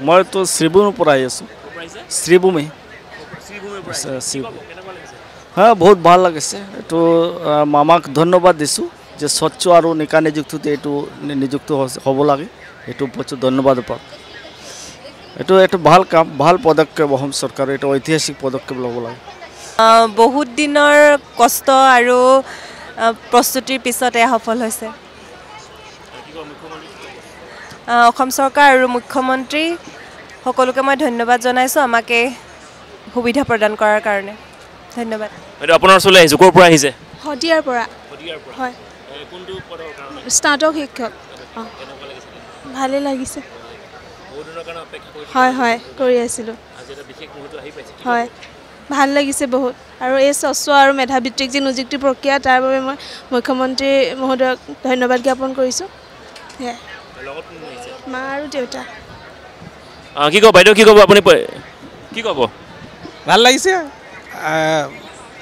मैं तो श्रीभूमि पर आई आसो श्रीभूमि हाँ बहुत ভাল লাগিছে এইটো মামাক ধন্যবাদ দিছোঁ যে স্বচ্ছ আৰু নিকা নিযুক্তিতে এইটো নিযুক্ত হ'ব লাগে এইটো প্ৰতি ধন্যবাদ পাওঁ এইটো এটা ভাল কাম ভাল পদক্ষেপ অসম চৰকাৰে এইটো ঐতিহাসিক পদক্ষেপ ল'ব লাগে বহুত দিনৰ কষ্ট আৰু প্ৰস্তুতিৰ পিছতে সফল হৈছে অসম চৰকাৰ আৰু মুখ্যমন্ত্ৰী সকলোকে মই ধন্যবাদ জনাইছোঁ আমাকে সুবিধা প্ৰদান কৰাৰ কাৰণে ধন্যবাদ বাইদেউ আপোনাৰ ওচৰলৈ আহিছোঁ ক'ৰ পৰা আহিছে হদিয়াৰ পৰা হয় কোনটো পদৰ কাৰণে স্নাতক শিক্ষক ভালে লাগিছে বহুত দিনৰ কাৰণে অপেক্ষা কৰিছে হয় হয় কৰি আছিলোঁ আজি এটা বিশেষ মুহূৰ্ত আহি পাইছে হয় ভাল লাগিছে বহুত আৰু এই স্বচ্ছ আৰু মেধাভিত্তিক যি নিযুক্তি প্ৰক্ৰিয়া তাৰ বাবে মই মুখ্যমন্ত্ৰী মহোদয়ক ধন্যবাদ জ্ঞাপন কৰিছোঁ লগত কোন আহিছে মা আৰু দেউতা কি ক'ব বাইদেউ কি ক'ব আপুনি কি ক'ব ভাল লাগিছে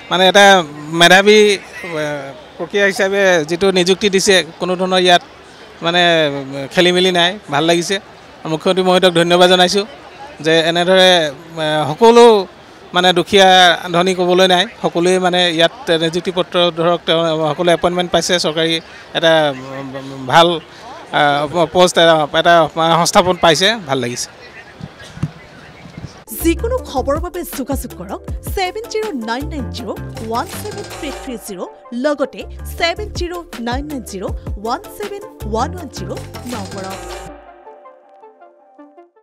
মানে এটা মেধাৱী প্ৰক্ৰিয়া হিচাপে যিটো নিযুক্তি দিছে কোনো ধৰণৰ ইয়াত মানে খেলি মেলি নাই ভাল লাগিছে মুখ্যমন্ত্ৰী মহোদয়ক ধন্যবাদ জনাইছোঁ যে এনেদৰে সকলো মানে দুখীয়া ধনী ক'বলৈ নাই সকলোৱে মানে ইয়াত নিযুক্তি পত্ৰ ধৰক সকলো এপইণ্টমেণ্ট পাইছে চৰকাৰী এটা ভাল পোষ্ট এটা সংস্থাপন পাইছে ভাল লাগিছে যিকোনো খবৰৰ বাবে যোগাযোগ কৰক 7099017330 লগতে 7099017110 নম্বৰত